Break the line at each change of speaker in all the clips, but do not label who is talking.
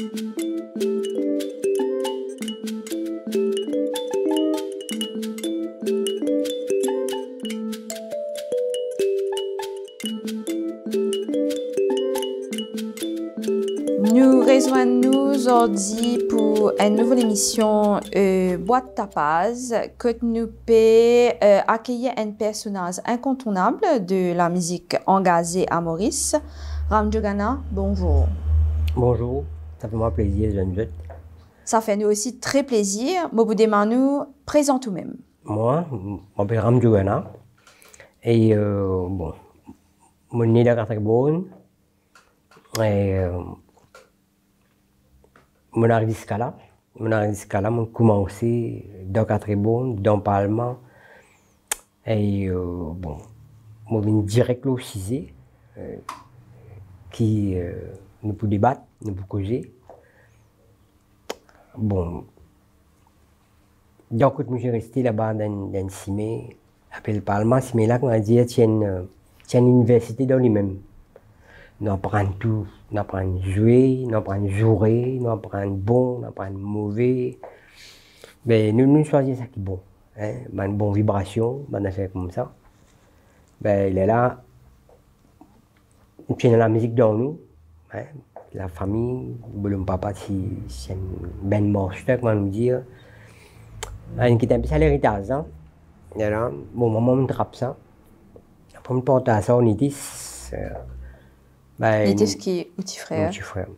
Nous rejoignons aujourd'hui pour une nouvelle émission Boîte Tapas que nous pouvons accueillir un personnage incontournable de la musique engagée à Maurice. Ramjogana, bonjour.
Bonjour, ça fait moi plaisir, jeune.
Ça fait nous aussi très plaisir. Mobu Manu, présente vous-même.
Moi, je m'appelle Ramjogana et bon, je suis né dans Catribonne et je suis arrivé jusqu'à là. J'ai commencé dans Catribonne, dans le Parlement et bon, je suis direct au CISE qui nous peut débattre, nous peut causer. Bon, donc je suis resté là-bas dans Simé, après le Parlement, Simé là, on a dit qu'il y a une université dans lui-même. Nous apprenons tout, nous apprenons à jouer, nous apprenons à jouer, nous apprenons bon, nous apprenons mauvais. Mais nous choisissons ça qui est bon. Hein? Une bonne vibration, une affaire comme ça. Ben, il est là, nous tenons la musique dans nous. Hein? La famille, le papa, c'est une bonne marche, comment nous dire. Il qui est un peu l'héritage. Hein? Et là, bon, maman me trappe ça. Après, me porte à ça, on était.
Il était ce qui est petit frère.
Petit frère.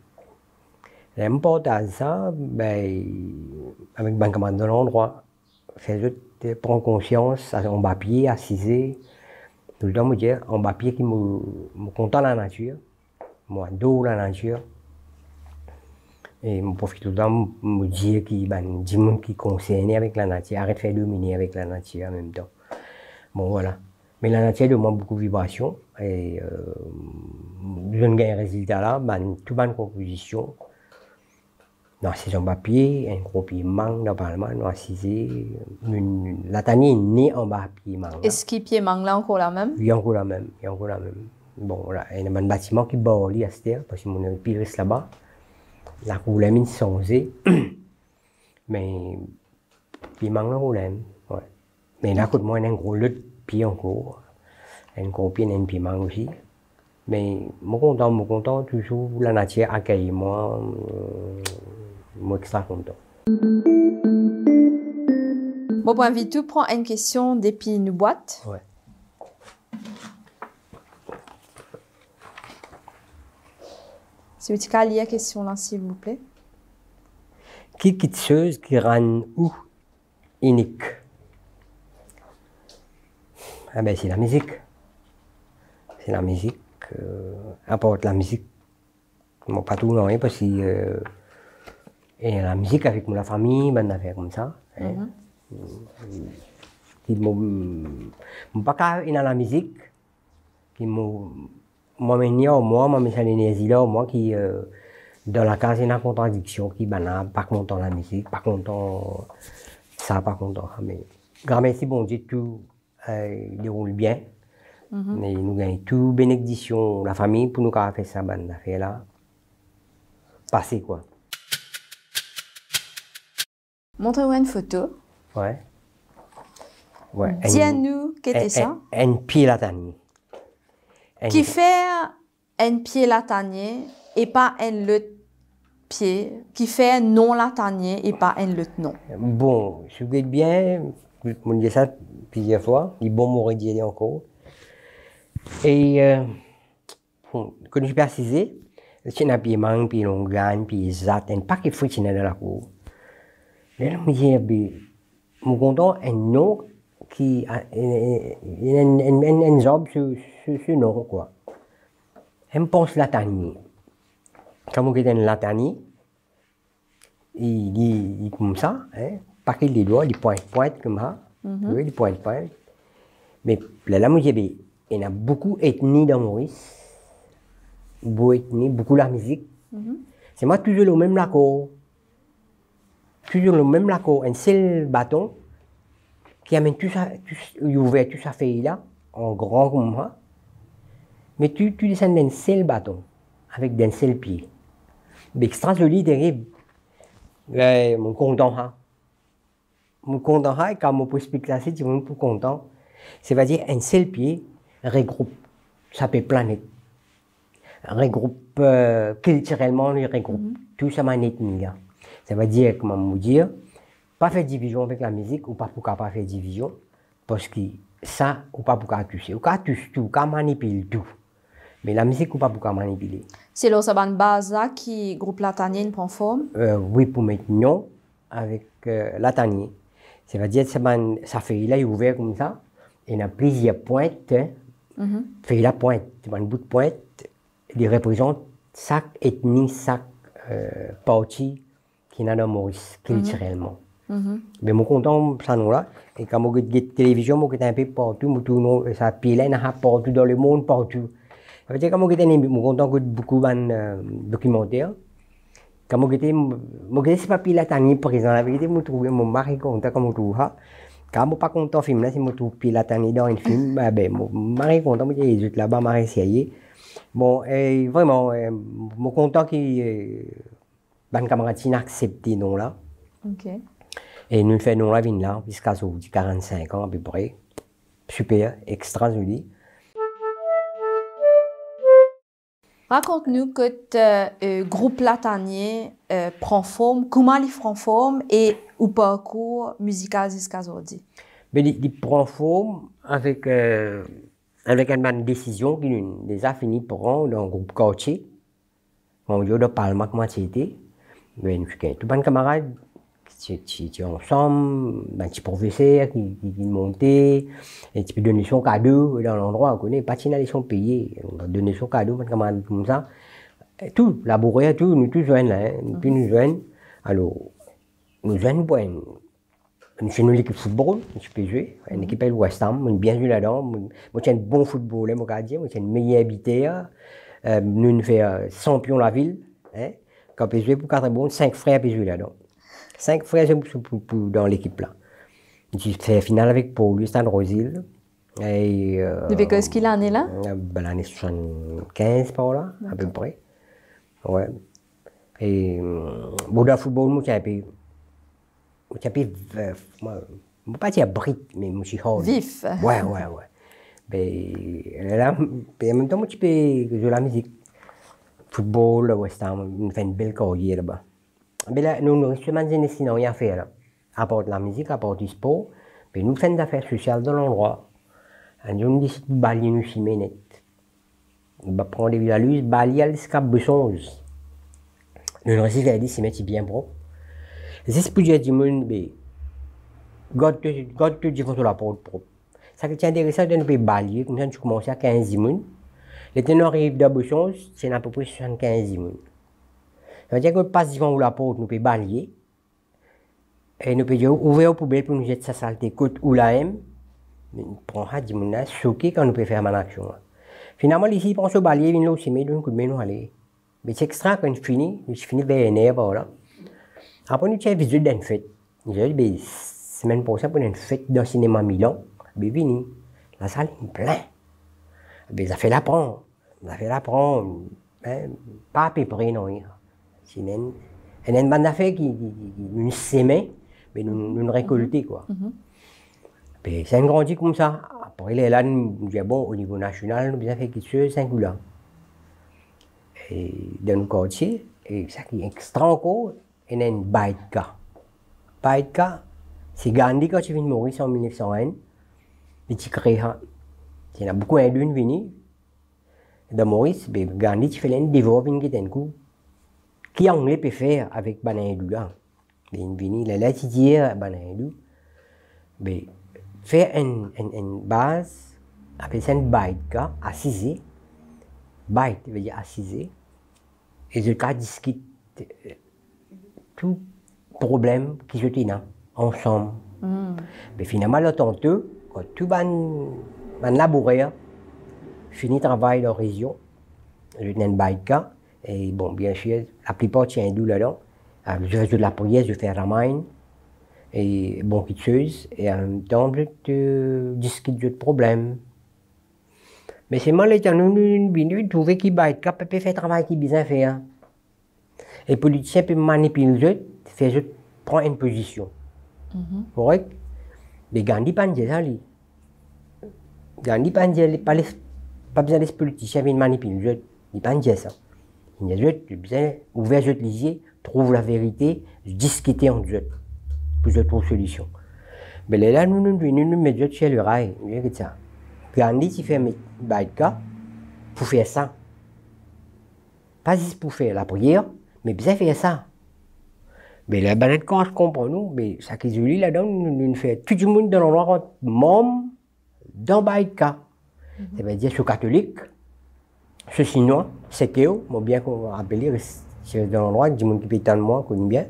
Et me porte à ça, ben, avec un camarade de l'endroit. Prendre conscience, en papier, assisé. Tout le temps, me dire, en papier qui me content la nature. Moi, d'eau la nature. Et je profite tout le temps me dire qu'il y a des gens qui sont concernés avec la nature, arrête de faire dominer avec la nature en même temps. Bon, voilà. Mais la nature demande beaucoup de vibrations. Et je gagne un résultat là, toute bonne composition. Dans la saison papier, un gros pied mangue dans le Parlement, nous assisé. La tannée est née en bas pied mangue.
Est-ce que pied mangue là encore la même?
Oui, encore la même. Bon, voilà. Il y a un bâtiment qui est à cette terre, parce que mon pire reste là-bas. La couleur mine changée, mais puis manque la couleur, ouais. Mais là, côté moi, il y a un gros lot de pieds encore, un gros pied, un pied manque aussi. Mais moi content, toujours la nature accueille moi, moi extra content.
Bon, point vite, tu prends une question depuis une boîte.
Ouais.
Si vous avez la question là, s'il vous plaît.
Quelque chose qui rend où unique? Ah ben c'est la musique. C'est la musique. Importe la musique. Moi pas tout non, parce que et la musique avec la famille, ben affaire comme ça. Qui pas qu'à la musique qui moi, mais c'est l'énergie là, moi qui, dans la case, il y a une contradiction qui, pas content la musique, pas content ça, pas content. Mais, grand merci, bon Dieu, tout déroule bien. Mais nous gagnons tout bénédiction, la famille, pour nous faire ça, affaire là. Passer, quoi.
Montrez-moi une photo.
Ouais.
Dis-nous, qu'est-ce que c'est ça?
Un pied latanier.
Qui fait un pied latanier et pas un autre pied, qui fait un non latanier et pas un autre non.
Bon, je suis bien, je dis ça plusieurs fois, il est bon m'aurait dit encore. Et bon, quand je peux assiser, c'est un pied manque, puis longan, puis zat, un paquet de fruits dans la cour. Et là, je me dis, je suis content, un non qui a un job sur non, quoi. Je pense latanier. Quand vous avez un latanier, il dit comme ça, hein, pas qu'il les doigts, il pointe comme ça, oui, il pointe. Mais là, il y a beaucoup d'ethnie dans Maurice, beaucoup la musique. C'est moi toujours le même accord. Un seul bâton qui amène tout ça, il ouvert tout ça fait là, en grand comme ça. Mais tu descends d'un seul bâton, avec d'un seul pied. Mais extra joli, terrible. Mon content, hein. Mon content, hein, quand on peut expliquer ça, c'est mon pour content. C'est-à-dire, un seul pied regroupe, ça peut planète. Regroupe, culturellement, il regroupe tout ça, ma ethnie. Ça veut dire, comment vous dire, pas faire division avec la musique, ou pas pour pas faire division, parce que ça, ou pas pour toucher. Ou pas toucher tout, ou pas manipuler tout. Mais la musique, ou pas pour manipuler.
C'est là, ça une base là qui groupe latanien prend forme?
Oui, pour mettre non avec latanien. Ça veut dire que ça fait là, il est ouvert comme ça, et il y a plusieurs pointes. Fait la pointe, un bout de pointe, il représente chaque ethnie, chaque partie qui est dans Maurice, culturellement. Mais je suis content de ça, là. Et quand je regarde la télévision, je suis un peu partout, ça pile partout dans le monde, partout. Ça veut dire que je suis content de beaucoup de documentaires. Quand je suis pas pile à présent, la vérité, je trouve mon mari content comme je trouve. Quand je suis pas content de film, si je trouve pile à dans un film, mon mari content, je suis là-bas, je suis essayé. Bon, et vraiment, je suis content que les camarades acceptent ces noms-là.
Okay.
Et nous faisons la vie là, jusqu'à 45 ans à peu près. Super, extra joli.
Raconte-nous que le groupe latanien prend forme, comment il prend forme et au parcours musical jusqu'à aujourd'hui.
Il prend forme avec une décision qu'il a fini de prendre dans le groupe quartier. On dit de Palma comment c'était. Mais nous sommes tous les camarades qui sont ensemble, un petit professeur qui montait, et tu peux donner son cadeau dans l'endroit, on connaît, pas de son payé, on va donner son cadeau, un camarade comme ça. Et tout, laborer, tout, nous tous jeunes là, puis nous jeunes. Alors, nous jeunes, nous sommes une équipe de football, je peux jouer, une équipe de West Ham, on bien joué là-dedans, moi j'ai un bon footballeur, moi j'ai un meilleur habiteur, nous faisons champion de la ville, quand on peut jouer pour 4 bons, 5 frères peuvent jouer là-dedans. 5 frères dans l'équipe là. J'ai fait finale avec Paul, Stan Rosil.
Depuis que ce qu'il en est là?
L'année 75 par là, à peu près. Ouais. Et bon, dans le football, moi, j'ai un peu. Moi, pas dire brut, mais moi, je suis hard.
Vif.
Ouais. Mais là, en même temps, moi, tu peux jouer la musique. Football, West Ham, on fait une belle carrière là-bas. Mais là, nous sommes sinon rien à faire là. À part de la musique, à part du sport, mais nous faisons des affaires sociales dans l'endroit. Et nous décidons de balayer nos chiminettes. On va prendre des villalus, balayer jusqu'à Bessonze. Nous réussissons à dire si c'est bien propre. C'est pour dire que mais God te dit que la porte propre. Ça qui est intéressant, c'est de nous balayer, comme ça tu commences à 15 000. Les ténors arrivent de Bessonze, c'est à peu près 75 000. Ça veut dire que nous passons devant la porte, nous pouvons balayer. Et nous pouvons ouvrir aux poubelles pour nous jeter sa saleté côte ou la M. Nous prenons des gens choqués quand nous pouvons faire une action. Finalement, ici, on se balayer, ils viennent là aussi, mais nous pouvons nous aller. Mais c'est extra quand nous finissons vers une heure par là. Après, nous avons visité d'une fête. Nous avons dit, semaine prochaine, pour une fête dans le cinéma Milan. Mais venez, la salle est pleine. Ça fait la prendre. Pas à peu près, non. Il y a une bande d'affaires qui nous sème, mais nous récoltons, quoi. C'est un grand dit comme ça. Après, là, nous disons, bon, au niveau national, nous avons fait quelque chose de singulier. Et dans nos quartiers, et ça qui est extra encore, il y a une Baïtka. Baïtka, c'est Gandhi quand il vient de mourir en 1901. Il a créé ça. Il y a beaucoup d'Indiens venus. Dans Maurice, Gandhi a fait un dévore, qui anglais peut faire avec Banayadou là. Il a là dire Banayadou. Faire une base, appelle ça une Baïtka, assisée. Baït veut dire assisée. Et je discute tout problème qui se tient ensemble. Mais finalement, là, tantôt, quand tout le laboureur finit le travail dans la région, je tiens une Baïtka. Et bon, bien sûr, la plupart tiennent d'où là-dedans. Je fais de la prière, je fais la main. Et bon, quelque chose. Et en même temps, je discute de problèmes. Mais c'est mal, nous trouver qui Baïtka peut faire le travail qui est bien fait. Et les politiciens peuvent manipuler les autres, faire les autres prendre une position. Correct? Mais Gandhi pas dire ça, lui. Gandhi pas dire, pas besoin des politiciens viennent manipuler les autres. Il pas dire ça. Il y a des autres, besoin ouvrir les autres les yeux, trouver la vérité, discuter entre eux pour trouver une solution. Mais là, nous mettons chez le rail. Ça. Gandhi, il fait Baïka pour faire ça. Pas juste pour faire la prière, mais bien faire ça. Mais la banette, quand je comprends, nous, mais ça qui est joli là-dedans, nous fait tout le monde dans l'endroit membre dans Baïka. Ça veut dire, je suis catholique, je suis chinois, c'est que, bien qu'on va appeler, c'est dans l'endroit, du monde qui peut de moi, connaît bien.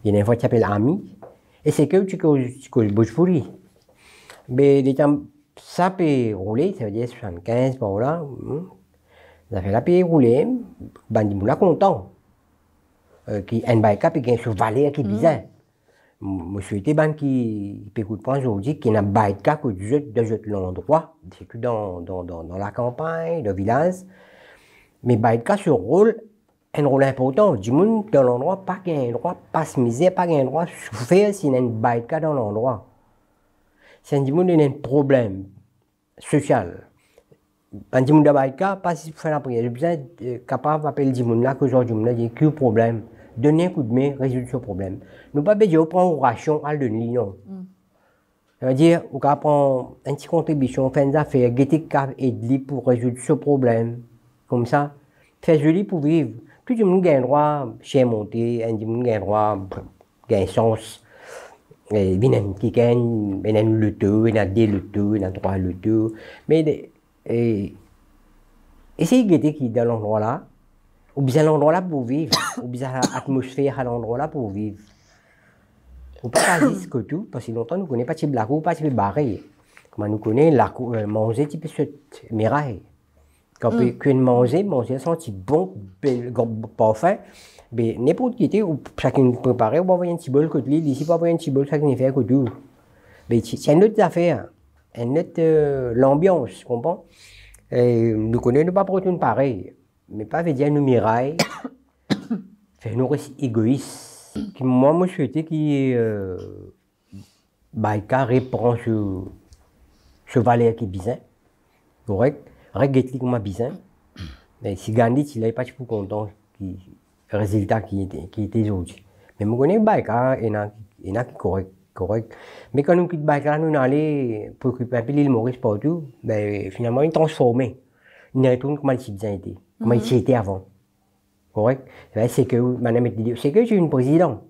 Il y a une fois qui s'appelle Ami. Et c'est que tu connais Bhojpuri. Mais les temps, ça peut rouler, ça veut dire 75 par là. Ça fait la paix rouler, ben, ils sont contents. Qui un baïka, puis qui est sur vallée qui bizarre. Je souhaite ben qui écoute pas aujourd'hui, qui n'a baïka que de l'endroit, c'est dans la campagne, le village. Mais baïka ce rôle, un rôle important. Du monde dans l'endroit, pas qu'un droit, pas se miser, pas qu'un droit souffrir s'il y a un baïka dans l'endroit. C'est un monde qui a un problème social. Quand du monde de baïka, pas si vous faites la prière, vous êtes capable d'appeler du monde là, que aujourd'hui, il y a un problème. Donner un coup de main, résoudre ce problème. Nous ne pouvons pas dire prendre une ration à donner, non. Ça veut dire, on peut prendre une petite contribution, faire des affaires, aider pour résoudre ce problème. Comme ça, faire joli pour vivre. Tout le monde a un droit chez monter, tout le monde a un droit, a un sens. Il y a qui gagne, il y a un lutteux, il y a des lutteux, il y a trois lutteux. Mais, essayez de guetter qui est dans l'endroit là. Ou bien l'endroit là pour vivre, ou bien l'atmosphère à l'endroit là pour vivre. On ne peut pas dire que tout, parce que longtemps nous ne connaissons pas type la cour, pas type barré. Comme nous connaissons la cour, manger type cette miraille. Quand on peut manger senti bon, parfait, mais n'importe qui était, chacun préparé, on va avoir un petit bol côté ici, on va avoir un petit bol, chacun fait côté tout. Mais c'est une autre affaire, une autre l'ambiance, tu comprends? Et nous connaissons pas pour tout pareil. Mais pas veut dire nous miraille, faire nous rester égoïstes. Moi, je souhaitais que Baïka reprend ce valet qui est bizarre, correct? Regarde comme bizarre. Mais si Gandhi, il n'est pas tout content du résultat qui était aujourd'hui. Mais je connais Baïka, il y en a qui correct. Mais quand nous quittons Baïka, nous allons préoccuper un peu l'île Maurice partout, ben, finalement, il transformé. Il retourne comme il était. Comment il était avant. Correct? C'est que, madame, c'est que j'ai une présidente.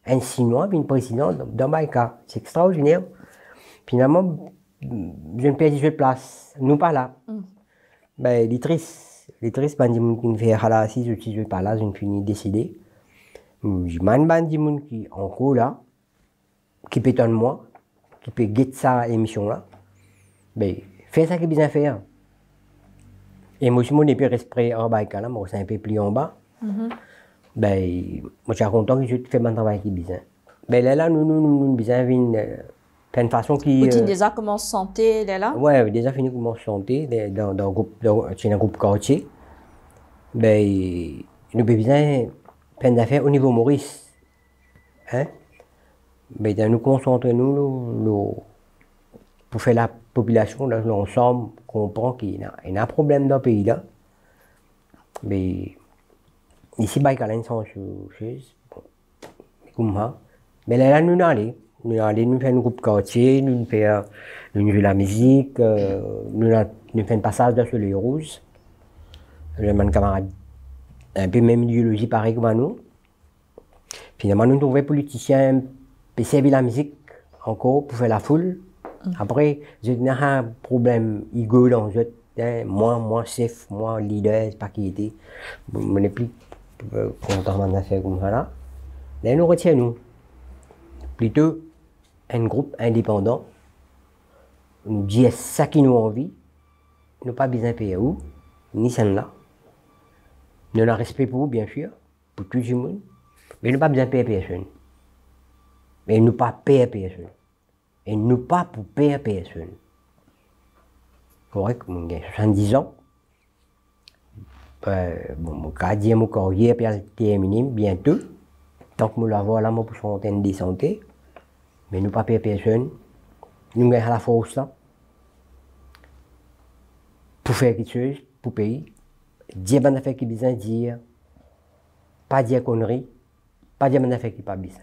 Un Chinois, une présidente dans Baïka. C'est extraordinaire. Finalement, je ne perds 18 places. Nous pas là. Ben, les tristes, ben, des gens qui ne font pas si je ne suis pas là, je ne finis décider. Je m'en des gens qui sont encore là, qui peut de moi, qui peut guetter ça émission là. Ben, fais ça qui est bien faire. Et moi, je suis peu respect en bas, là, moi, c'est un peu plus en bas. Ben, moi, je suis content que je fais mon travail qui est bien. Ben, là, nous, bien, faire une façon qui.
Tu as déjà commencé santé, là?
Ouais, déjà fini comment santé, dans un groupe quartier. Ben, nous, bien, faire des affaires au niveau Maurice. Hein? Ben, nous concentrons, nous, pour faire la population, là, l'ensemble, comprend qu'il y a un problème dans le pays là. Mais ici, il y a une chose, comme ça. Mais là, nous allons nous faire un groupe quartier, nous faire la musique, nous faisons un passage sur les rouges. J'ai un camarade, un peu même idéologie pareil que nous. Finalement, nous trouvons politiciens pour servir la musique encore, pour faire la foule. Après, j'ai un problème ego dans le moi chef, moi leader, c'est pas qui était. Je n'ai plus content de faire comme ça là. Là, nous retenons plutôt un groupe indépendant. Nous disons ça qui nous envie. Nous pas besoin de payer où, ni celle-là. Nous avons respect pour vous, bien sûr, pour tout le monde. Mais nous pas besoin de payer personne. Mais nous pas payer personne. Et nous pas pour payer personne. Correct, mon gars, 70 ans. mon cardiaque, mon carrière, puis elle termine bientôt. Donc, nous l'avons là pour fontaine de santé. Mais nous pas payons personne. Nous avons la force là. Pour faire quelque chose, pour payer. Dire bonne affaire qui besoin de dire. Pas dire conneries. Pas dire bonne affaire qui pas besoin.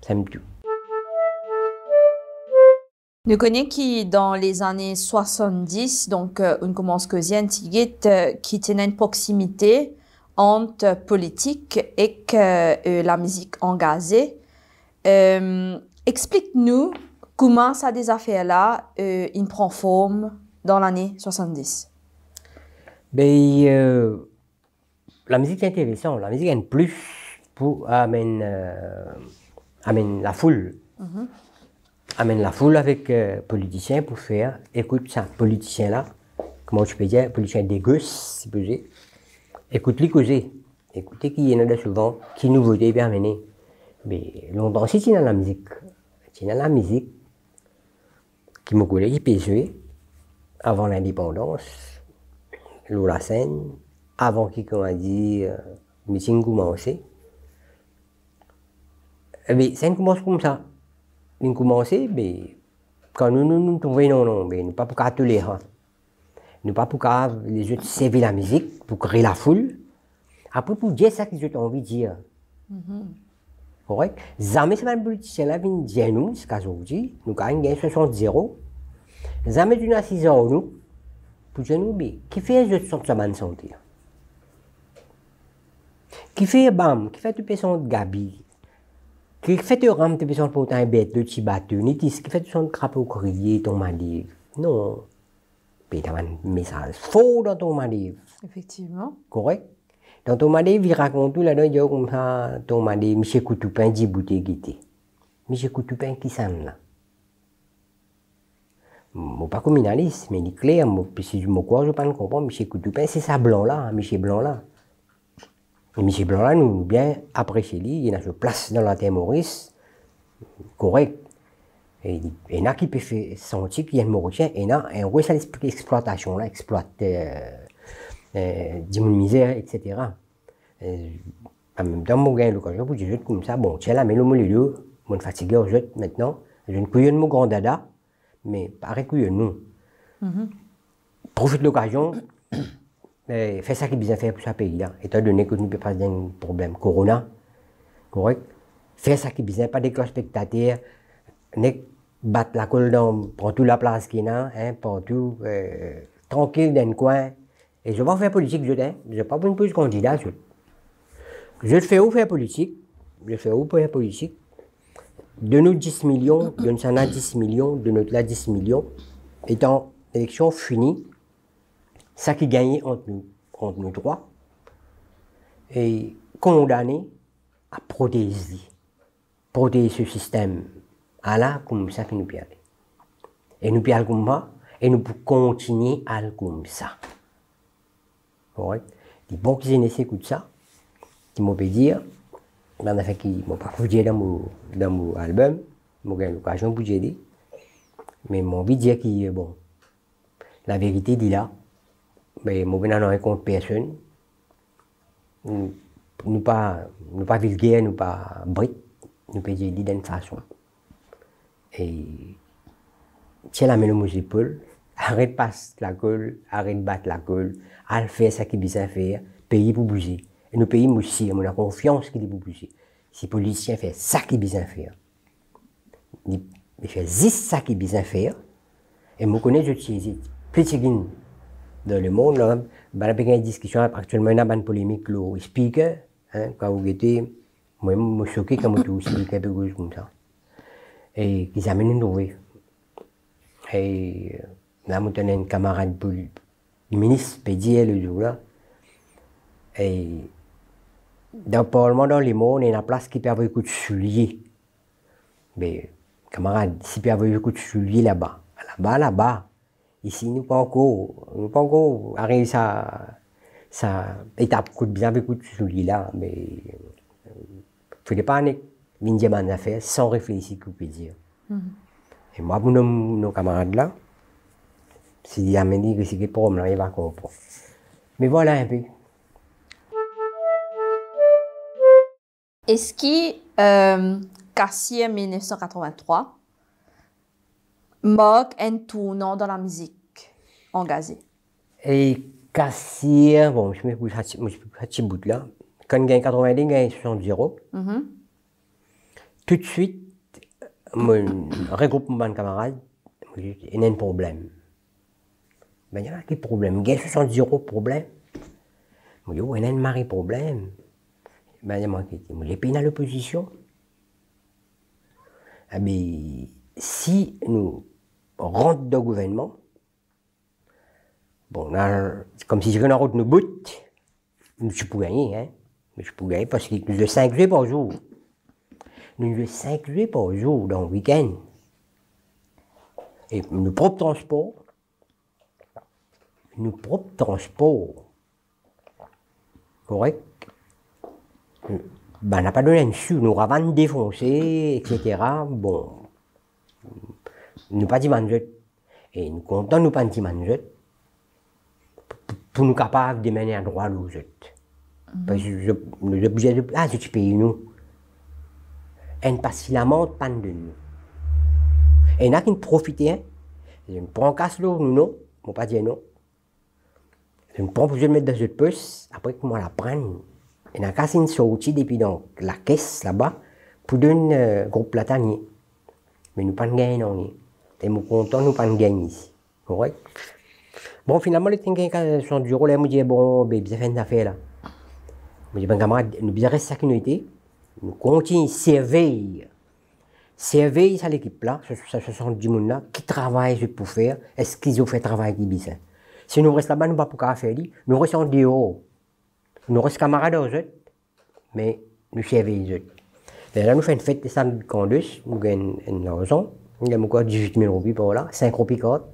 C'est tout.
Nous connaissons qui, dans les années 70, donc, on commence que qui tenait une proximité entre politique et la musique engagée. Explique-nous comment ça des affaires-là, ils prend forme dans l'année 70.
Ben, la musique est intéressante. La musique est un plus pour amener la foule. Amène la foule avec politiciens pour faire, écoute ça, politicien là, comment tu peux dire, politicien des gosses, si peut dire. Écoute-les causer. Écoutez qui y en a souvent, qui nous votait bien amener. Mais longtemps, si tu es dans la musique, qui me connaît, qui peut jouer, avant l'indépendance, la scène, avant qu'il, comment dire, le meeting commence. Mais ça commence comme ça. Nous commençons, mais quand nous trouvons non, mais nous pas pour tous les gens. Nous pas pour les autres servir la musique, pour créer la foule. Après, pour dire ça qu'ils ont envie de dire. Correct? Jamais c'est pas un politicien là qui vient dire nous, c'est qu'aujourd'hui, nous gagnons 60-0. Jamais tu n'as 6 ans, nous, pour dire nous, mais qui fait les autres de bonne santé? Qui fait BAM, qui fait tout personne de Gabi? Qui fait te ramener tes personnes pour un bête, le petit bateau, qui fait tout son crapaud crier, ton malivre. Non. Mais tu as un message faux dans ton malivre.
Effectivement.
Correct? Dans ton malivre, il raconte tout là-dedans, il dit comme ça, ton malivre, Michel Coutoupin, dit bouté guité. Michel Coutoupin, qui s'en là? Je ne suis pas communaliste, mais il est clair, si je me crois, je ne peux pas comprendre, Michel Coutoupin, c'est ça blanc là, Michel Blanc là. Et Michel Blanc là, nous bien apprécié lui, il a sa place dans la terre Maurice, correct. Et il y a qui peut faire sentir qu'il y a un Mauricien, et il y a un gros exploitation là, exploite, misère, etc. En même temps, je gagne l'occasion pour dire comme ça, bon, tiens là, mais le mot les deux, je suis fatigué aux autres maintenant, je ne couille de mon grand dada, mais pareil couille nous. Profite de l'occasion. Fais ça qui est bien fait pour ce pays-là, étant donné que nous ne pouvons pas un problème. Corona, correct? Fais ça qui est bien, pas des classes spectateurs, ne battre la colle dans, prendre toute la place qu'il y a, hein, partout, tranquille dans le coin. Et je ne vais pas faire politique, je ne vais pas pour une position candidat. Je fais où faire politique? Je fais où pour faire politique? De nous 10 millions, de nous en a 10 millions, de notre là 10 millions, étant l'élection finie, ça qui gagnait entre nous trois, et condamné à protéger ce système, à là comme ça que nous peut aller. Et nous peut aller comme ça, et nous pouvons continuer à aller comme ça. Correct? Les bons qui écoutent ça, qui m'ont pu dire, en fait, qui m'ont pas pu dire dans mon album, m'ont eu l'occasion pour dire, mais m'ont envie de dire que, bon, la vérité dit là, mais moi, je n'en rencontre personne. Nous pas vulgaires, nous pas briques, nous pouvons dire d'une façon. Et tiens la main aux épaules, arrête de passer la colle, arrête de battre la colle, à faire ce qu'il besoin faire, payer pour bouger. Et nous payons aussi, on a confiance qu'il est pour bouger. Si les politiciens font ça qu'il besoin faire, ils font juste ça qu'il besoin faire, et moi, je connais, je suis petit dans le monde, là, il y a une discussion actuellement, il y a une polémique, le speaker, hein, quand vous étiez, moi, je me suis choqué quand je suis speaker, un peu comme ça. Et ils amènent une nouvelle. Et là, je tenais un camarade, le ministre, pédier le jour là. Et dans le Parlement, dans les mots, on a une place qui peut avoir un coup de soulier. Mais, camarade, si peut avoir un coup de soulier là-bas, là-bas, ici, nous pas encore arrivé à ça étape coup de bien avec coup de celui-là, mais il ne faut pas une demande à faire sans réfléchir, qu'on peut dire. Et moi, pour nos camarades là, si ils amènent que c'est que problème, il va comprendre. Mais voilà un peu.
Est-ce que Cassier 1983 marque un tournant dans la musique engagée?
Et Cassier, bon, je me pose un petit bout là. Quand j'ai 90, j'ai 70 euros. Tout de suite, mon regroupement de camarades, il y a un problème. Ben, il y a un problème. J'ai 70 euros problème. Je dis, il y a un mari problème. Ben, j'ai payé dans l'opposition. Ah, mais si nous rentrons dans le gouvernement, bon, c'est comme si je rentre dans nos bouts, je peux gagner, hein. Je peux gagner parce que nous avons 5 jours par jour. Nous avons 5 jours par jour dans le week-end. Et nos propres transports, correct? Ben, on n'a pas donné un sou, nous avons défoncé, etc. Bon, nous pas dit manjet. Et nous comptons nous pas dit manjet pour nous capables de mener à droit l'eau. Parce que nous obligés de. Ah, tu payes nous. Et pas si la mort pas de nous. Et il y en a qui profitent, hein. Je me prends casse l'eau, nous non. Je ne pas dire non. Je me prends pour je le mettre dans une puce, après que moi la prenne. Et dans le cas, c'est une sortie depuis donc la caisse là-bas pour donner un groupe platanier. Mais nous pas de gain, non. Et nous comptons, nous pas de gain ici. Correct? Bon, finalement, les gens qui sont du rôle, ils me disent, bon, ben, bien fait une affaire là. Je dis, ben, camarade, nous bien rester sécurité. Nous continuons à servir. Servir à l'équipe là, ce sont des gens là qui travaillent pour faire. Est-ce qu'ils ont fait travail qui bien? Si nous restons là-bas, nous ne pouvons pas faire. Nous restons dehors. Nous restons camarades aux autres, mais nous servons les autres. Et là, nous faisons une fête de samedi Candus, nous gagnons une argent, nous gagnons encore 18 000 roupies par là, 5 roupies carte.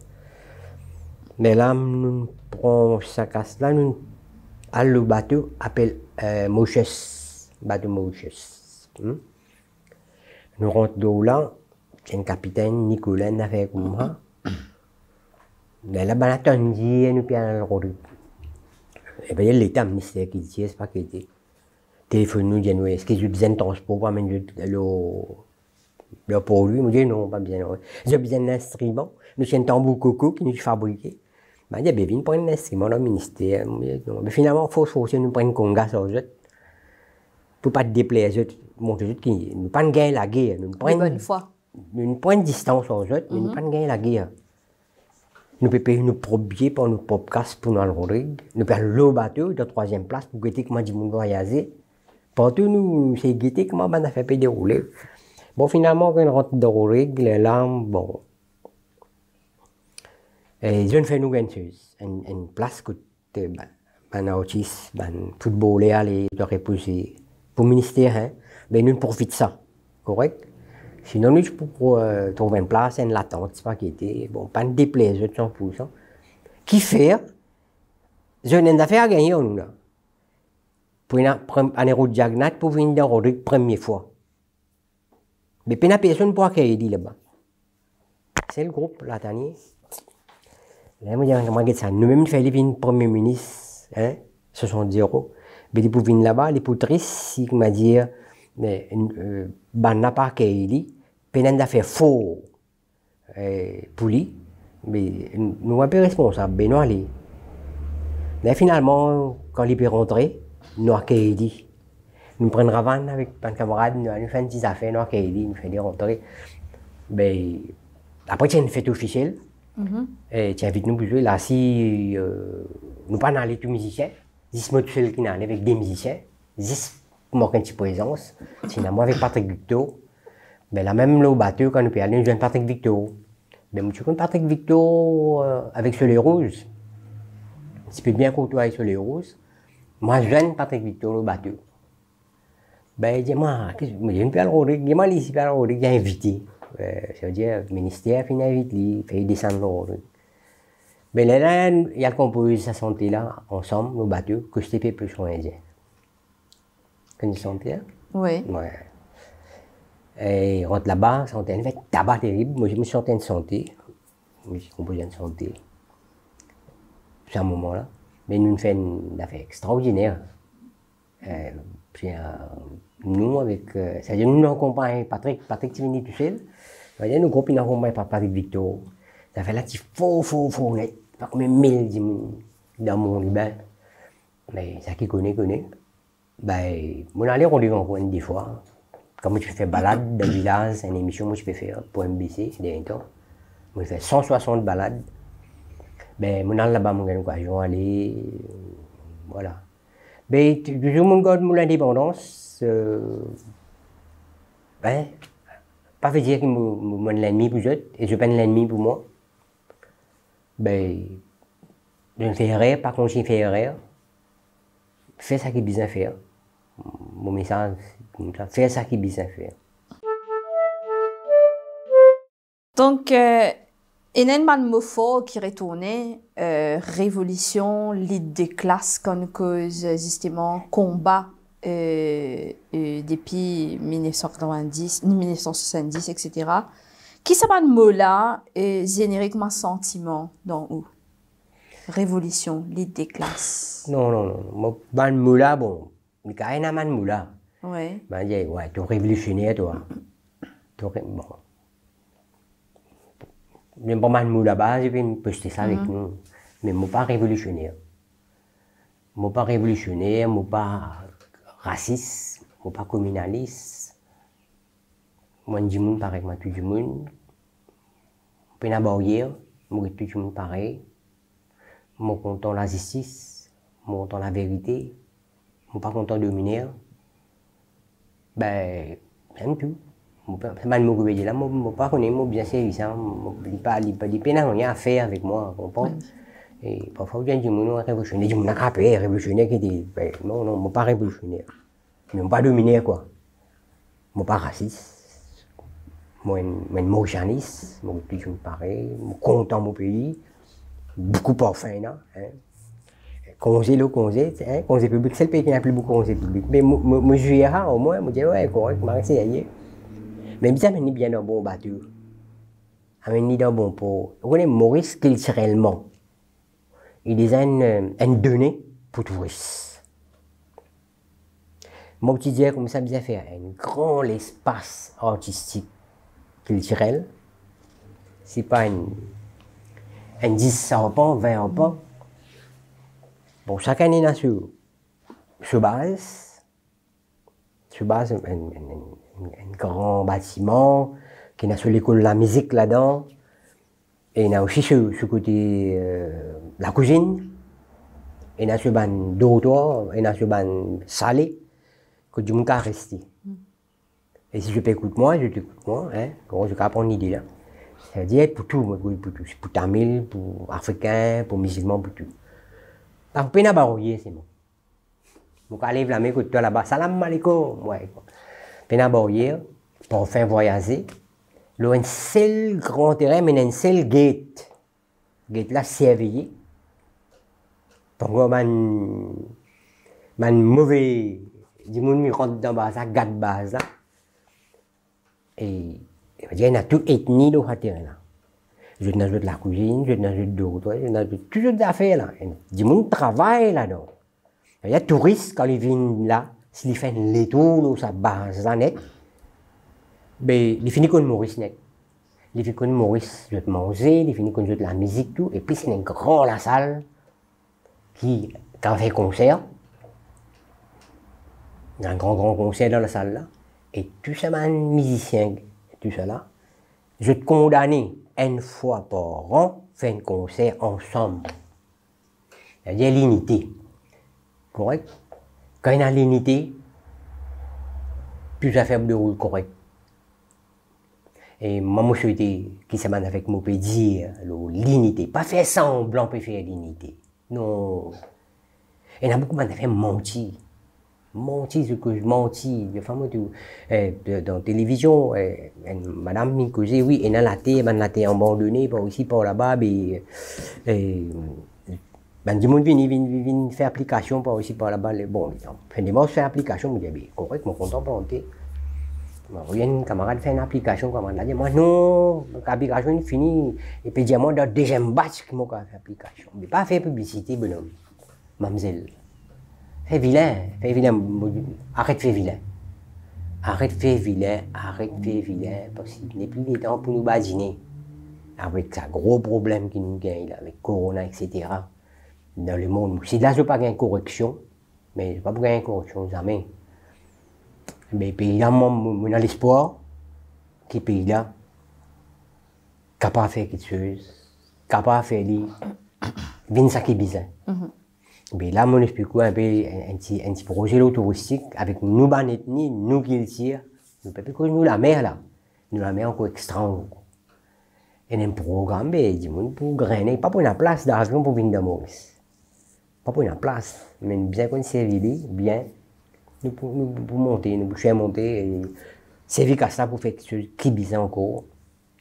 Mais là, nous prenons sa casse là, nous allons au bateau, appelle Mouches, bateau Mouches. Nous rentrons d'eau là, c'est un capitaine, Nicolas, une affaire comme ça. Mais là, on a attendu, nous payons le rôle. Et bien, l'État ministère qui dit, c'est pas qu'il était. Téléphone nous dit, est-ce qu'ils ont besoin de transport pour amener le pour lui? Nous dit, non, pas besoin. Ils ont besoin d'instruments. Nous avons un tambour coco qui nous fabriqué. Ben, il y a prendre un instrument dans le ministère. Mais finalement, il faut que nous prenions congas sur eux. Pour ne pas déplaire les autres. Nous ne pas gagner la guerre. Nous ne prenons distance aux autres, mais nous ne pas gagner la guerre. Nous pouvons payer nos propres billets pour nos propres casses pour nous aller. Nous payons le bateau de 3e place pour guetter comment du monde voyager. Partout, nous, c'est guetter comment on a fait payer dérouler. Bon, finalement, quand on rentre dans le rig, les lames, bon. Et je ne fais nous une place que ben autiste, ben footballeur aller de reposer pour le ministère, hein. Ben nous profitons de ça, correct? Sinon, nous, pour trouver une place, une latente, c'est pas qui était. Bon, pas de déplaisir de 100%. Qui fait, je n'ai pas fait à gagner, nous, là. Pour une route Jagnat, pour venir dans la première fois. Mais pas personne pour accueillir là-bas. C'est le groupe, là, Tani. Là, moi, je ça. Nous-mêmes, nous faisons venir Premier ministre, hein, 70 euros. Mais pour venir là-bas, les poutrices, si, comment dire, ben n'a pas accueilli, peine d'affaire faux pour lui, mais nous sommes un peu responsables, ben nous allons. Mais finalement, quand il peut rentrer, nous accueillis. Nous prenons ravane avec un camarade, nous faisons une petite affaire, nous accueillis, nous faisons rentrer. Ben, après, c'est une fête officielle, et tu invites nous pour jouer. Là, si nous pas dans les tous musiciens, 10 mots qui sont avec des musiciens, 10 pour une petite présence. Sinon, moi, avec Patrick Victor, ben là, même le bateau, quand nous pouvons aller, nous jouons Patrick Victor. Ben, moi, je connais Patrick Victor avec Soleil Rose. Tu peux bien côtoyer Soleil Rose. Moi, je joue Patrick Victor au bateau. Ben, dis-moi, je ne peux pas le rôle, dis-moi, ici, pas le rôle, il a invité. Ça veut dire, le ministère, il invite, il fait descendre le rôle. Ben là, il y a le composé sa santé là, ensemble, au bateau, que je t'ai plus sur Indien. Connais-tu santé, hein?
Oui.
Ouais. Et rentre là-bas, santé, en fait, tabac terrible. Moi, je me sentais de santé. Je suis composé de santé. C'est un moment là. Mais nous faisons une affaire extraordinaire. Nous, avec. C'est-à-dire, nous accompagnons Patrick Tivini tout seul. C'est-à-dire, nous groupons accompagnés par Patrick Victor. Ça fait là, il faut net. Pas comme 1000 dans mon Liban. Mais ça qui connaît. Ben, mon aller, on lui envoie des fois. Quand je fais balade dans le village, une émission que je peux faire pour MBC, c'est des temps. Je fais 160 balades. Ben, mon aller là-bas, j'ai l'occasion d'aller. Voilà. Mais toujours mon indépendance, ben, pas veut dire que mon l'ennemi pour eux, et je peine l'ennemi pour moi. Ben, je ne fais rien, par contre, je fais rien. Fais ça qui est besoin de faire. Mon message, comme ça, fais ça qui est besoin de faire.
Donc, énormément de mots forts qui retournaient, révolution, l'idée des classes qu'on cause, justement, combat depuis 1990, 1970, etc. Qui ça de mots-là, génériquement sentiment dans où? Révolution, l'idée des classes.
Non. Ban moula, bon, mais quand même, man moula.
Ouais.
Ben, ouais, tu es révolutionnaire, toi. Bon. J'aime pas man moula bas, je vais me poster ça avec nous. Mais moi, pas révolutionnaire. Moi, pas révolutionnaire, moi, pas raciste, moi, pas communaliste. Moi, du monde pareil, moi, tout du monde. Puis, la barrière, moi, tout du monde pareil. Moi, content la justice, moi, content la vérité, moi, pas content de dominer. Ben, j'aime tout. C'est mal me gouverne là, moi, pas connaître, moi, bien sérieux, ça, pas rien à faire avec moi, comprends? Et parfois, il y a des gens révolutionnaires, des gens capés, révolutionnaires qui disent, non, moi, pas révolutionnaire. Mais moi, pas dominer, quoi. Moi, pas raciste. Moi, mojaniste, moi, tout le monde pareil, moi, content mon pays. Beaucoup parfait, non? Congé public, c'est le pays qui n'a plus beaucoup de congé public. Mais moi, je suis au moins, je dis, ouais, correct, je vais mais bien, je bien un bon bateau. Je suis dans un bon pot. Vous connaissez Maurice culturellement. Il a une donnée pour touristes. Mon petit dire comme ça, bien faire un grand espace artistique culturel. C'est pas un 10 enfants, 20 enfants. Bon, chacun est sur base. Sur base, un grand bâtiment qui est sur l'école de la musique là-dedans. Et il y a aussi sur côté la cuisine. Et il y a sur le dortoir, il y a sur le salé, que du monde a resté. Et si je t'écoute moi, hein, je vais apprendre une idée là. C'est-à-dire pour tout, pour Tamil, pour Africain, pour musulman, pour tout. Par contre, il y a c'est bon. Je vais aller la main que toi là-bas, salam alaikum. Ouais. Pena barrière, pour faire voyager, il y a un seul grand terrain, mais un seul gate. Gate là, servi. Pour que man mauvais, du monde qui rentre dans base, gâte base là. Et il y a toute ethnie dans ce terrain là. Je dans la cuisine, je dans le dortoir, je dans toutes les affaires là. Du monde travaille là-dedans. Il y a des touristes quand ils viennent là. S'ils font les tours dans sa base net, ben, ils finissent comme Maurice net. Ils finissent comme Maurice, je vais manger, ils finissent comme de la musique, tout. Et puis c'est une grande la salle qui, quand on fait concert, il y a un grand concert dans la salle là. Et tout ça, les musiciens, tout ça là, je te condamne une fois par an, faire un concert ensemble. Il y a l'unité. Correct? Quand il y a l'unité, plus ça fait de rôle correct. Et moi, je souhaite qui s'amène avec moi peut dire l'unité. Pas faire semblant pour faire l'unité. Non. Il y a beaucoup de gens qui font mentir. Mentir, ce que je mentis. Dans la télévision, madame m'a dit, oui, et dans la télé, abandonné par ici, par là-bas, ben, du monde vient faire application par ici, par là-bas. Bon, finalement, je fais application, je dis, correct, je suis content pour monter. Il y a un camarade qui fait une application, camarade dit, moi, non, l'application est finie. Et puis, moi, dans le deuxième batch, je fais application. Je ne vais pas faire publicité, bonhomme. Mamzelle. Fais vilain, arrête de faire vilain. Arrête de faire vilain, parce qu'il n'est plus le temps pour nous badiner. Avec ce gros problème qui nous gagne, avec Corona, etc. Dans le monde. Si là, je n'ai pas une correction, mais je n'ai pas pour une correction, jamais. Mais pays là, on a l'espoir que pays là, capable de faire quelque chose, capable de faire les, bien ça qui est bizarre. Mais là, on explique un peu un petit projet touristique avec nous, ethnie, nous qui le tirent. Nous, la mer là, nous la mer encore extra. Et un programme, pour grainer, pas pour une place d'argent pour venir de Maurice. Pas pour une place, mais bien qu'on servir, bien, nous pour monter, nous pour faire monter, et servir qu'à ça pour faire quelque chose qui est bizarre encore,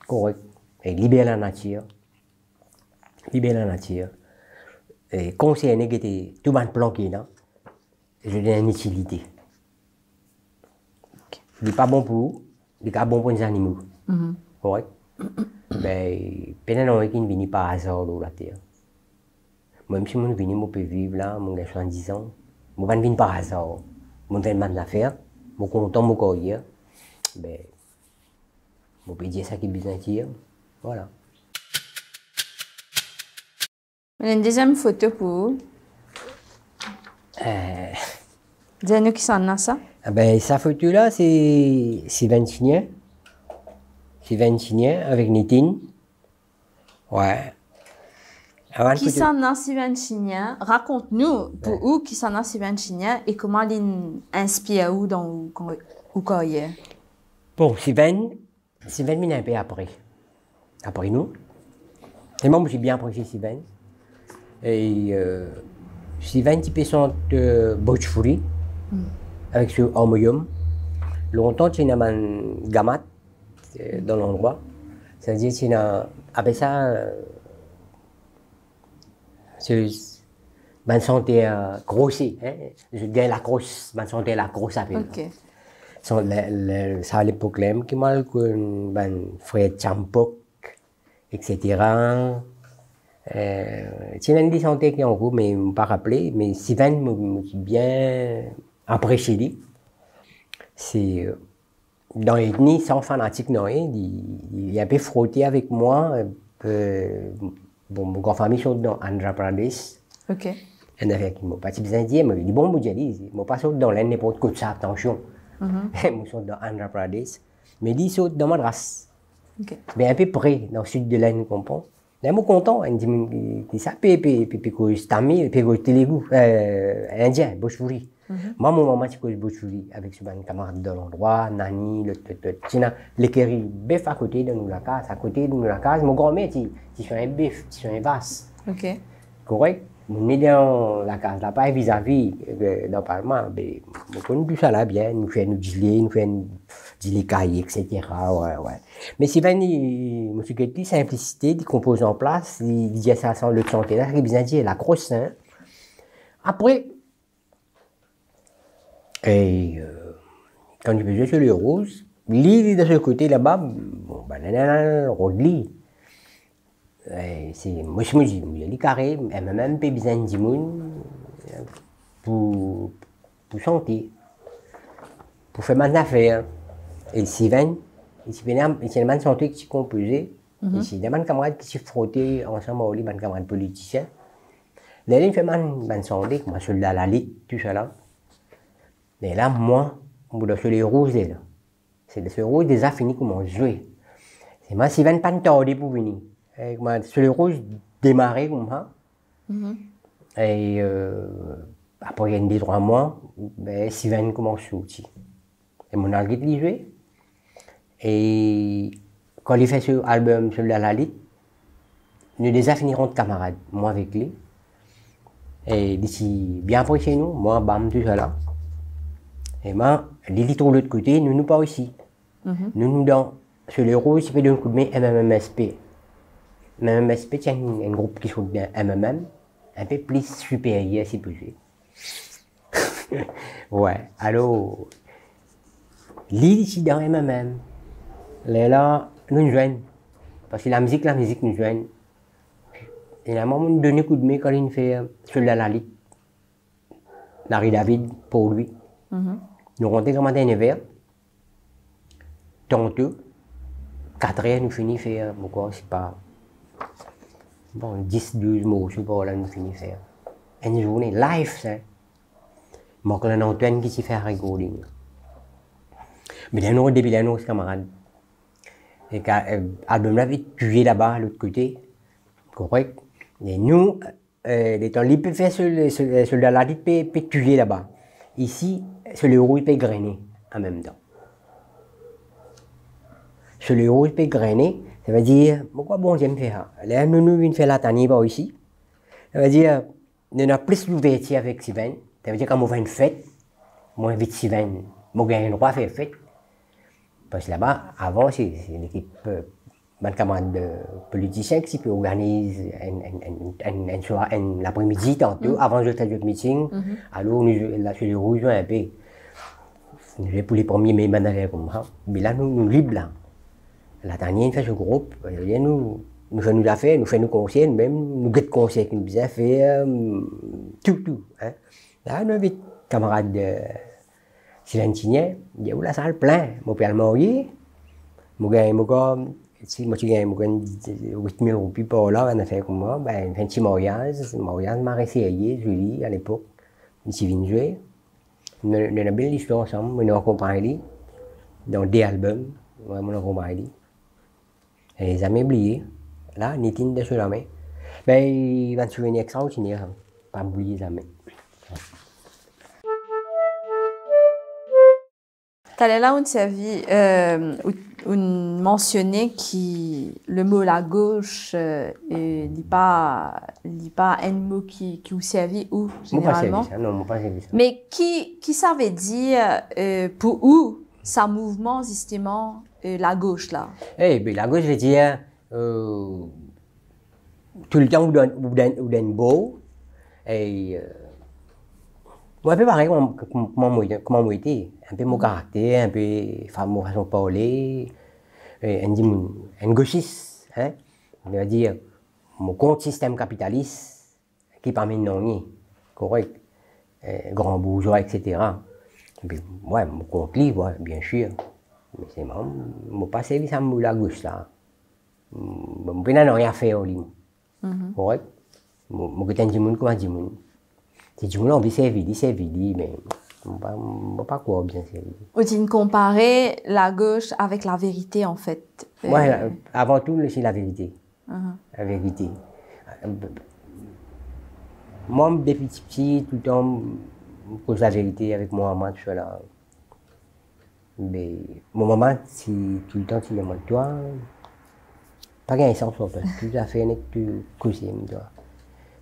correct, et libérer la nature. Libérer la nature. Et concerner qui était tout le plan qui est là, je donne une utilité. Il n'est pas bon pour vous, il n'est pas bon pour les animaux. Correct? Mais peut-être qu'il ne vient pas à hasard dans la terre. Même si je viens, je peux vivre là, je suis 70 ans, je ne viens pas par hasard. Je fais mal d'affaires, je suis content de me courir. Mais je peux dire ça qui est bien dire. Voilà.
Une deuxième photo pour vous. Dis-nous qui s'en a ça.
Sa photo là, c'est Vintinien. C'est Vintinien avec Nitine. Ouais.
Qui s'en a Sylvain Chignan? Raconte-nous pour où qui s'en a Sylvain Chignan et comment il inspire où dans où quoi hier.
Bon, Sylvain m'a un peu après nous. Et moi, j'ai bien apprécié Sylvain. Et Sylvain, il peut sentir Botchfuri avec ce harmonium. Longtemps, il y a un gamat dans l'endroit. C'est-à-dire qu'il y a après ça. Je santé grossée, je gagne la grosse, je santé la grosse à peine. Ça à l'époque là, qui mal que frère Champok, etc. C'est une des santé qui en gros, mais je ne pas rappelé, mais Sylvain me bien apprécié lui. C'est dans l'ethnie sans fanatique non, il est un peu frotté avec moi. Bon, mon grand-famille sont dans Andhra Pradesh.
Ok.
Et avec mon petit indien, mais il bon, je dis, moi pas dans l'année n'importe quoi, attention. Moi sont dans Andhra Pradesh, mais ils sont dans Madras.
Ok.
Mais un peu près dans le sud de l'Inde, comprends? Là, moi content, on dit ça, puis Tamil, puis Telugu, indien, Bhojpuri. Moi, mon maman, c'est Bhojpuri avec ce camarade de l'endroit, Nani, les kéris, bœuf à côté de nous la case, à côté de nous la case. Mon grand-mère, tu fais un bœuf, tu fais un vasse.
Ok.
Correct? On est dans la case là-bas, vis-à-vis dans le Parlement, mais on connaît tout ça là bien, nous faisons du gilet, nous faisons du cahiers, etc. Ouais. Mais si ben, je suis dit, simplicité, des composants en place, il dit ça sans le santé, là, c'est bien dit, la grosse, hein. Après, et quand je faisais sur le rose, l'île de ce côté là-bas, bon, ben, Rodli. Moi, je me dis, il y a des carrés, même pas besoin de monde pour santé, pour faire mal d'affaires. Et Sylvain, c'est une bonne santé qui est composée, et c'est des camarades qui se frottent ensemble avec les camarades politiciens. Là, il fait mal santé, comme celui de la Lite, tout ça là. Mais là, moi, on doit sur les rouges là. C'est les rouges déjà fini comment jouer. C'est moi, Sylvain, pas de temps pour venir. Sur les rouges, démarrer comme ça. Et après, il y a 3 mois, Sylvain commence à sortir. Et mon algèbre l'y jouer. Et quand il fait ce album sur la Lite, nous déjà finirons de camarades, moi avec lui. Et d'ici bien après chez nous, moi, bam, tout ça là. Et moi, il est de l'autre côté, nous pas ici. Nous dans, sur les rouges, il fait d'un coup de main MMSP. MMSP, c'est un groupe qui soutient MMM, un peu plus supérieur si possible. Ouais, alors, l'île ici dans MMM, là, nous joignent. Parce que la musique nous joigne. Et là, moi, on me donne un coup de main quand il fait sur la Lite. Larry David pour lui. Nous rentrons comme un hiver. Tantôt, 4 heures, nous finissons faire, pourquoi c'est pas. Bon, 10-12 mots, je sais pas, là, nous finissons faire. Une journée, live, ça. Moi, quand Antoine qui s'y fait recording. Mais là, nous, depuis là, nos camarades. Et quand l'album là, avait tué là-bas, à l'autre côté. Correct. Et nous, les temps libres, fait sur la ligne, peut tuer là-bas. Ici, sur le rouge, peut grainer en même temps. Sur le rouge, peut grainer, ça veut dire, pourquoi bon Dieu me fait ça? Là, nous venons faire la tannée par ici. Ça veut dire, nous avons plus d'ouverture avec Sylvain. Ça veut dire, quand on va une fête, moi, j'invite Sylvain, moi, j'ai le droit de faire fête. Parce que là-bas, avant, c'est l'équipe, mon camarade de politiciens qui peut organiser l'après-midi, tantôt, avant de faire le meeting. Alors, là, sur le rouge, un peu, j'ai pour les premiers, mais maintenant, comme ça. Mais là, nous libres, là. La dernière, nous fait ce groupe, nous faisons nos affaires, nous faisons nos conseils, même nous guettons conseils que nous faisons faire, tout. Hein. Là, nous avons camarades de Silentinien, il y a où la salle plein, mon père le marié, moi j'ai 8 000 roupies par là, on a fait comme moi, ben, un petit mariage m'a réessayé, Julie, à l'époque, une s'y vient jouer. On a une belle histoire ensemble, on a accompagné dans des albums, on a accompagné. Et les amis oubliés, là, Nitine de la main. Ben, il va se souvenir extraordinaire, pas oublier jamais.
T'allais là où tu avais mentionné que le mot la gauche n'est pas un mot qui vous servi où généralement.
Non, pas servi ça.
Mais qui ça veut dire pour où ça mouvement justement la gauche là?
Eh bien, la gauche veut dire tout le temps vous donne beau et moi, un peu pareil comment moi été, un peu mon caractère, un peu ma façon de parler, un gauchiste, hein, on va dire, mon compte système capitaliste qui permet de non correct, grand bourgeois, etc. Et puis, ouais, mon compte libre, bien sûr, mais c'est mon pas servi ça la gauche là, mon pénal n'a rien fait au lit, correct, mon côté du monde comment du monde. Si tu veux, on peut servir, mais on ne pas quoi bien servir.
Ou tu comparer la gauche avec la vérité, en fait.
Oui, avant tout, c'est la vérité. La vérité. Moi, depuis petit, tout le temps, je cause la vérité avec mon maman, je suis là. Mais mon maman, si tout le temps, tu demandes, toi, pas gain sens, tout à fait, tu causes, toi.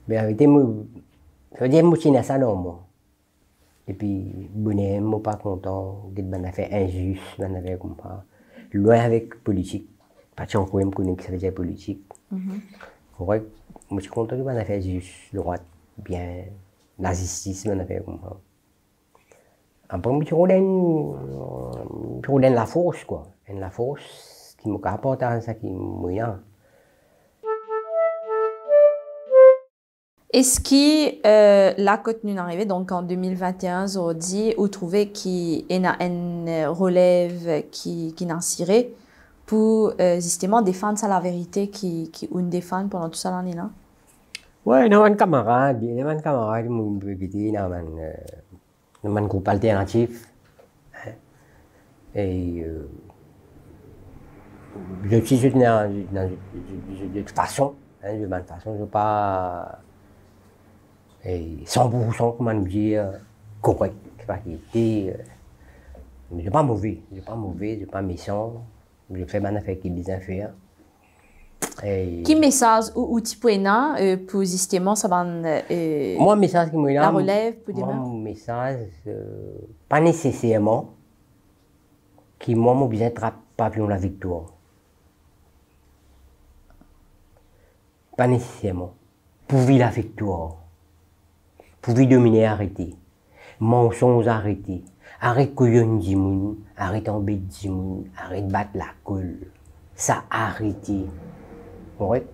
Mais la vérité, moi, je veux dire, moi, je suis ça, non, moi. Et puis, bonnet, moi, pas content, j'ai des affaires injustes, des affaires comme ça. Loin avec politique. Pas de chance, je connais que ça veut dire politique. Correct. Moi, je suis content de des affaires justes, droite, bien, la justice, des affaires comme ça. Après, je redonne la force, quoi. La force qui m'a apporté à ça, qui m'a.
Est-ce que là, quand nous arrivons donc en 2021, aujourd'hui, vous trouvez qu'il y a une relève qui n'a tiré pour justement défendre ça la vérité qui on défend pendant tout ça l'année là?
Ouais, non, un camarade, mon petit, un groupe alternatif. Et je suis de toute façon, je ne veux pas. Et 100%, comment dire, correct, qualité. Je ne suis pas mauvais, je ne suis pas méchant, je fais mon affaire qui est bien faire.
Quel message ou tu peux pour justement ça va
moi, message qui
la relève pour demain?
Mon message, pas nécessairement, qui moi, mon besoin de papillon la victoire. Pas nécessairement. Pour vivre la victoire. Pour dominer, arrêter. Mensonge, arrêter. Arrête couillonne du monde, arrête embêter du monde, arrête battre la colle. Ça arrêter. Correct?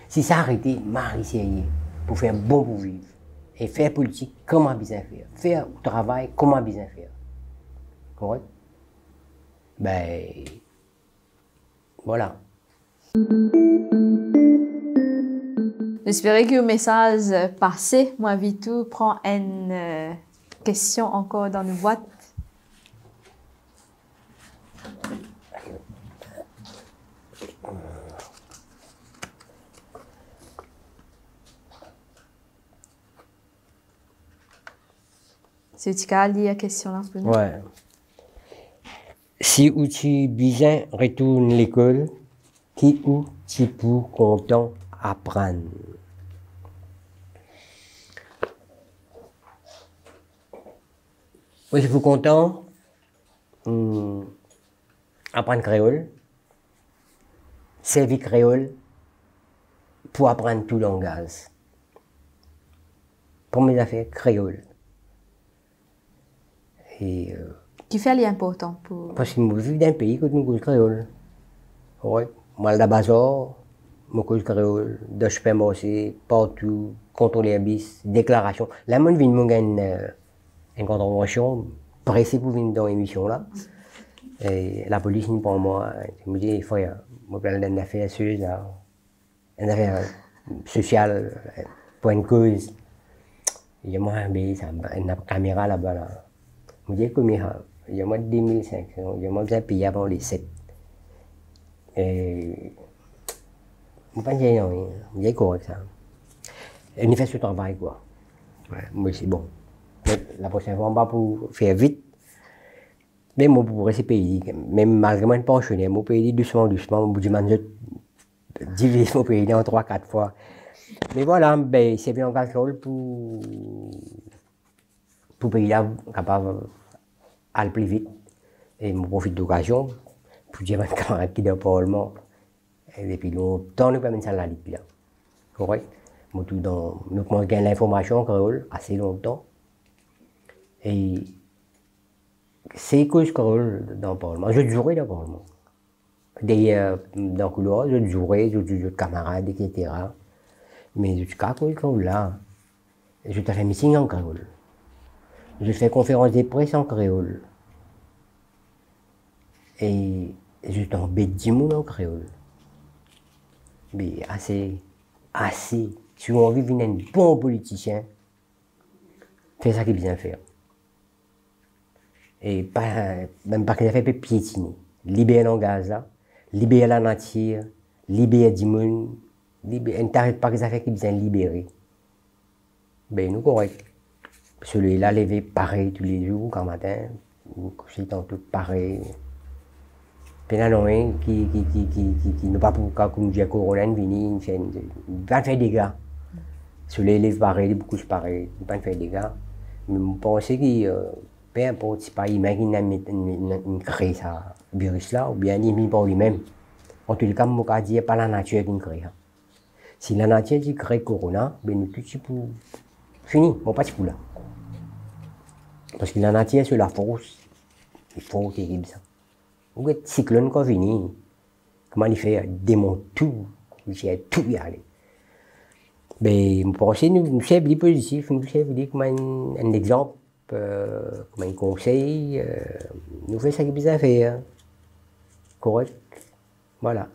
Si ça arrêter, Marie sérieux, pour faire bon pour vivre. Et faire politique, comment bien faire. Faire travail, comment bien faire. Correct? Ben, voilà.
J'espère que le message passé, moi, Vitou, prend une question encore dans nos boîtes. C'est tu as lu la question là pour nous?
Ouais. Si ou tu bien retourne l'école, qui ou tu peux content apprendre. Oui, je suis content apprendre créole, servir créole pour apprendre tout langage. Pour mes affaires, créole. Et,
Qui fait l'important pour...
parce que je vis dans un pays que nous cause créole. Ouais. Moi, là-bas, je cause créole, de supermarché, partout, contrôler les bis, déclaration. Là, moi, je viens de une contravention pressée pour venir dans l'émission là. Et la police n'est pas moi. Je me dis, frère, moi, je vais une affaire sérieuse là. Une affaire sociale, pour une cause. Il y a moi une caméra là-bas là. Je me dis, combien? Il y a moi 2500, il y a moi besoin de payer avant les 7. Et je ne sais pas si c'est correct ça. Et on fait ce travail quoi. Ouais, mais c'est bon. La prochaine fois, on va pour faire vite. Mais moi, pour rester pays, même malgré moi, je ne suis pas enchaîné, mon pays doucement, doucement, au bout du moment, je divise mon pays en 3-4 fois. Mais voilà, ben, c'est bien en casserole pour pays là, capable d'aller plus vite. Et je profite de l'occasion pour dire à mes camarades qui sont dans le Parlement. Et depuis longtemps, nous ne pouvons pas mettre ça dans la ligue là. Correct? Moi, tout dans, nous avons gagné l'information en créole assez longtemps. Et c'est cause créole dans le Parlement. Je jouerai dans le Parlement. D'ailleurs, dans le couloir, je jouerai, je joue de camarades, etc. Mais je suis qu'à cause créole là. Je te fais meeting en créole. Je fais conférence de presse en créole. Et je t'embête 10 mots en créole. Mais assez. Si on veut devenir un bon politicien, fais ça qu'il bien faire. Et pas, même pas qu'il a fait piétiner. Libérer le langage là, libérer la nature, libérer du monde, ne t'arrête pas que ça fait qu'il bien libérer. Ben nous correct. Celui-là levé pareil tous les jours, quand matin, coucher tantôt pareil. Puis là, non, qui n'a pas pour comme dire Corona, il va faire des dégâts. Celui-là lève pareil, il couche pareil, il va faire des dégâts. Mais je pense que peu importe si pas humain qui crée ça virus là, ou bien il n'est pas lui-même. En tout cas, je ne peux dire pas la nature qui crée. Si la nature qui crée Corona, ben nous tous pour fini, on pas pour là. Parce que la nature c'est la force, il faut terrible ça. Ou le cyclone qui vient, comment il fait démonter tout, il fait tout y aller. Mais je pense que nous sommes plus positifs, nous sommes comme un exemple, comme un conseil, nous faisons ça qui est bien fait. Correct? Voilà.